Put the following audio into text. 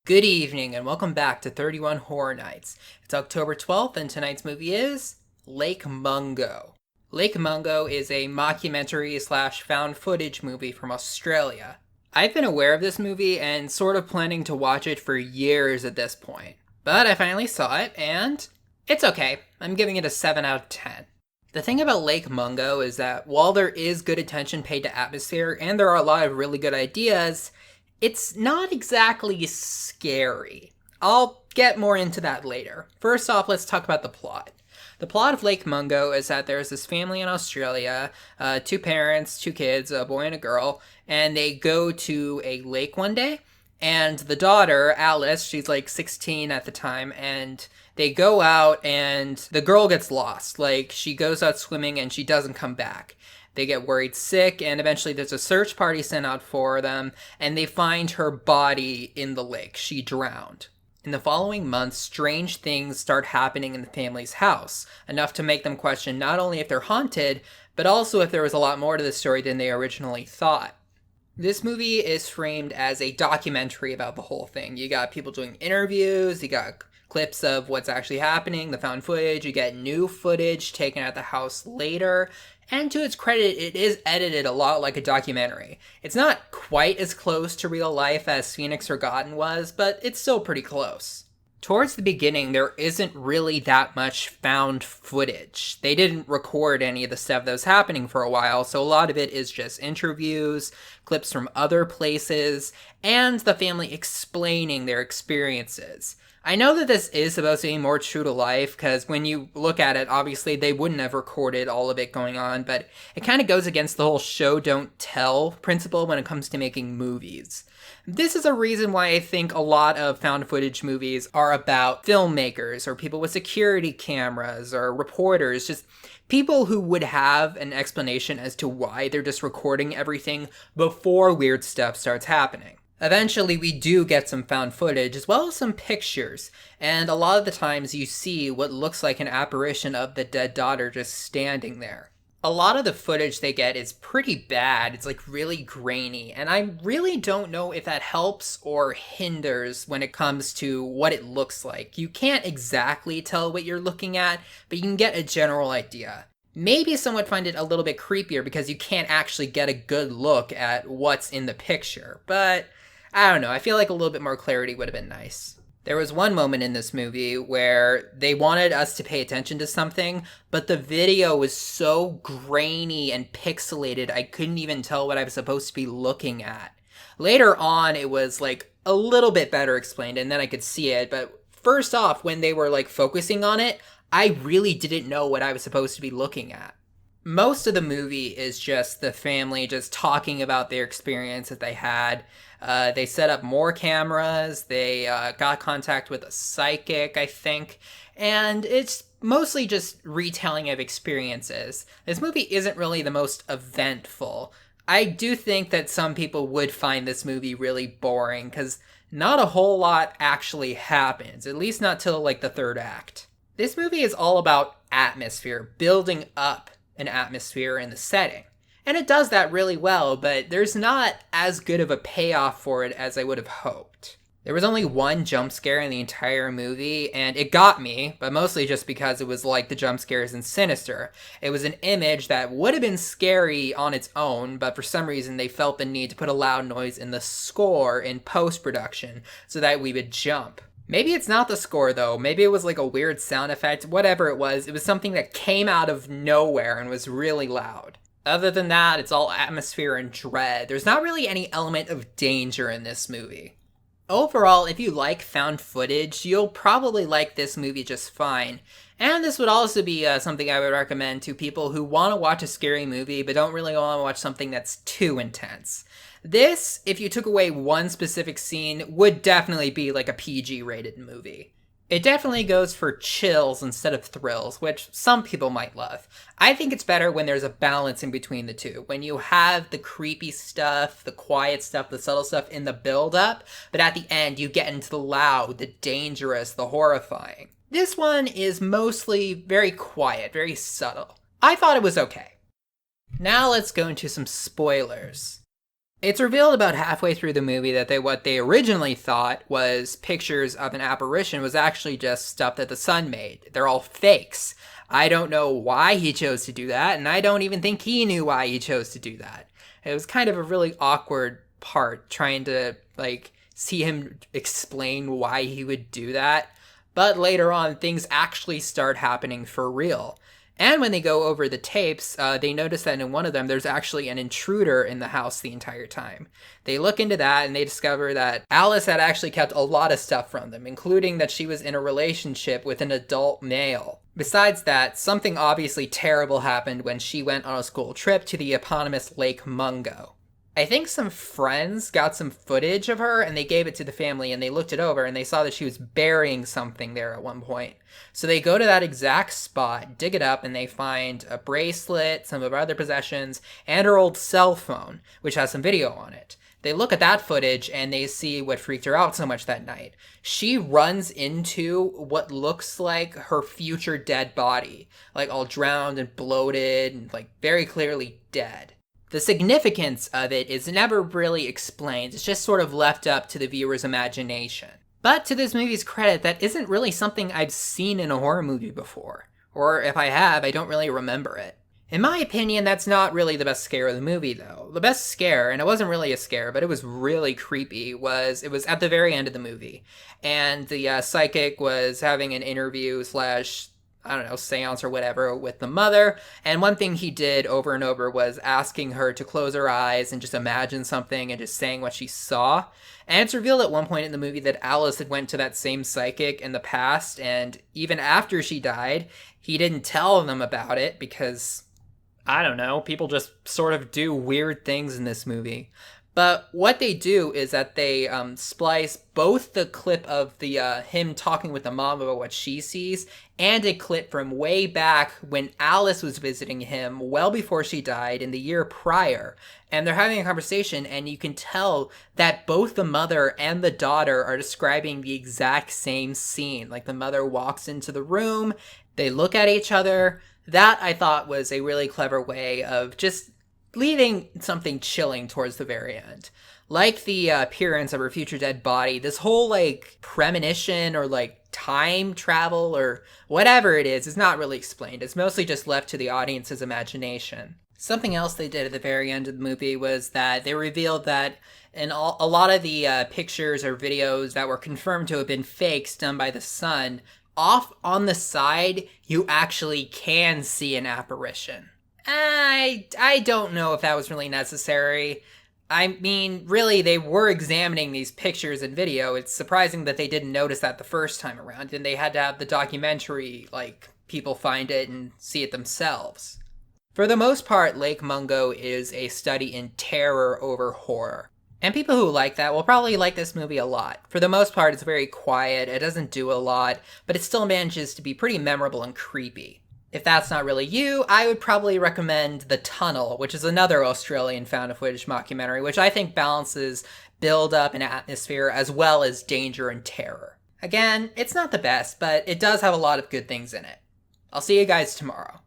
Good evening and welcome back to 31 Horror Nights. It's October 12th and tonight's movie is Lake Mungo. Lake Mungo is a mockumentary slash found footage movie from Australia. I've been aware of this movie and sort of planning to watch it for years at this point. But I finally saw it and it's okay. I'm giving it a 7 out of 10. The thing about Lake Mungo is that while there is good attention paid to atmosphere and there are a lot of really good ideas, it's not exactly scary. I'll get more into that later. First off, let's talk about the plot. The plot of Lake Mungo is that there's this family in Australia, two parents, two kids, a boy and a girl, and they go to a lake one day, and the daughter, Alice, she's like 16 at the time, and they go out and the girl gets lost. Like, she goes out swimming and she doesn't come back. They get worried sick, and eventually there's a search party sent out for them, and they find her body in the lake. She drowned. In the following months, strange things start happening in the family's house, enough to make them question not only if they're haunted, but also if there was a lot more to the story than they originally thought. This movie is framed as a documentary about the whole thing. You got people doing interviews, you got clips of what's actually happening, the found footage, you get new footage taken at the house later, and to its credit, it is edited a lot like a documentary. It's not quite as close to real life as Phoenix Forgotten was, but it's still pretty close. Towards the beginning, there isn't really that much found footage. They didn't record any of the stuff that was happening for a while, so a lot of it is just interviews, clips from other places, and the family explaining their experiences. I know that this is supposed to be more true to life, because when you look at it, obviously they wouldn't have recorded all of it going on, but it kind of goes against the whole show don't tell principle when it comes to making movies. This is a reason why I think a lot of found footage movies are about filmmakers, or people with security cameras, or reporters, just people who would have an explanation as to why they're just recording everything before weird stuff starts happening. Eventually, we do get some found footage, as well as some pictures, and a lot of the times you see what looks like an apparition of the dead daughter just standing there. A lot of the footage they get is pretty bad, it's like really grainy, and I really don't know if that helps or hinders when it comes to what it looks like. You can't exactly tell what you're looking at, but you can get a general idea. Maybe some would find it a little bit creepier because you can't actually get a good look at what's in the picture, but I don't know, I feel like a little bit more clarity would have been nice. There was one moment in this movie where they wanted us to pay attention to something, but the video was so grainy and pixelated I couldn't even tell what I was supposed to be looking at. Later on, it was like a little bit better explained and then I could see it, but first off, when they were like focusing on it, I really didn't know what I was supposed to be looking at. Most of the movie is just the family just talking about their experience that they had. They set up more cameras, they got contact with a psychic, I think, and it's mostly just retelling of experiences. This movie isn't really the most eventful. I do think that some people would find this movie really boring, because not a whole lot actually happens, at least not till like the third act. This movie is all about atmosphere, building up an atmosphere in the setting. And it does that really well, but there's not as good of a payoff for it as I would have hoped. There was only one jump scare in the entire movie, and it got me, but mostly just because it was like the jump scares in Sinister. It was an image that would have been scary on its own, but for some reason they felt the need to put a loud noise in the score in post-production so that we would jump. Maybe it's not the score though, maybe it was like a weird sound effect, whatever it was something that came out of nowhere and was really loud. Other than that, it's all atmosphere and dread. There's not really any element of danger in this movie. Overall, if you like found footage, you'll probably like this movie just fine. And this would also be something I would recommend to people who want to watch a scary movie but don't really want to watch something that's too intense. This, if you took away one specific scene, would definitely be like a PG-rated movie. It definitely goes for chills instead of thrills, which some people might love. I think it's better when there's a balance in between the two. When you have the creepy stuff, the quiet stuff, the subtle stuff in the build-up, but at the end you get into the loud, the dangerous, the horrifying. This one is mostly very quiet, very subtle. I thought it was okay. Now let's go into some spoilers. It's revealed about halfway through the movie that what they originally thought was pictures of an apparition was actually just stuff that the son made. They're all fakes. I don't know why he chose to do that, and I don't even think he knew why he chose to do that. It was kind of a really awkward part trying to, see him explain why he would do that. But later on, things actually start happening for real. And when they go over the tapes, they notice that in one of them, there's actually an intruder in the house the entire time. They look into that and they discover that Alice had actually kept a lot of stuff from them, including that she was in a relationship with an adult male. Besides that, something obviously terrible happened when she went on a school trip to the eponymous Lake Mungo. I think some friends got some footage of her and they gave it to the family and they looked it over and they saw that she was burying something there at one point. So they go to that exact spot, dig it up, and they find a bracelet, some of her other possessions, and her old cell phone, which has some video on it. They look at that footage and they see what freaked her out so much that night. She runs into what looks like her future dead body, all drowned and bloated and very clearly dead. The significance of it is never really explained. It's just sort of left up to the viewer's imagination. But to this movie's credit, that isn't really something I've seen in a horror movie before. Or if I have, I don't really remember it. In my opinion, that's not really the best scare of the movie, though. The best scare, and it wasn't really a scare, but it was really creepy, it was at the very end of the movie. And the psychic was having an interview / seance or whatever with the mother. And one thing he did over and over was asking her to close her eyes and just imagine something and just saying what she saw. And it's revealed at one point in the movie that Alice had went to that same psychic in the past, and even after she died, he didn't tell them about it because, people just sort of do weird things in this movie. But what they do is that they splice both the clip of the him talking with the mom about what she sees and a clip from way back when Alice was visiting him well before she died in the year prior. And they're having a conversation and you can tell that both the mother and the daughter are describing the exact same scene. The mother walks into the room, they look at each other. That I thought was a really clever way of just leaving something chilling towards the very end. Like the appearance of her future dead body, this whole premonition or time travel or whatever it is not really explained. It's mostly just left to the audience's imagination. Something else they did at the very end of the movie was that they revealed that in a lot of the pictures or videos that were confirmed to have been fakes done by the son, off on the side, you actually can see an apparition. I don't know if that was really necessary. I mean, really, they were examining these pictures and video. It's surprising that they didn't notice that the first time around, and they had to have the documentary, people find it and see it themselves. For the most part, Lake Mungo is a study in terror over horror. And people who like that will probably like this movie a lot. For the most part, it's very quiet, it doesn't do a lot, but it still manages to be pretty memorable and creepy. If that's not really you, I would probably recommend The Tunnel, which is another Australian found-footage mockumentary, which I think balances build-up and atmosphere as well as danger and terror. Again, it's not the best, but it does have a lot of good things in it. I'll see you guys tomorrow.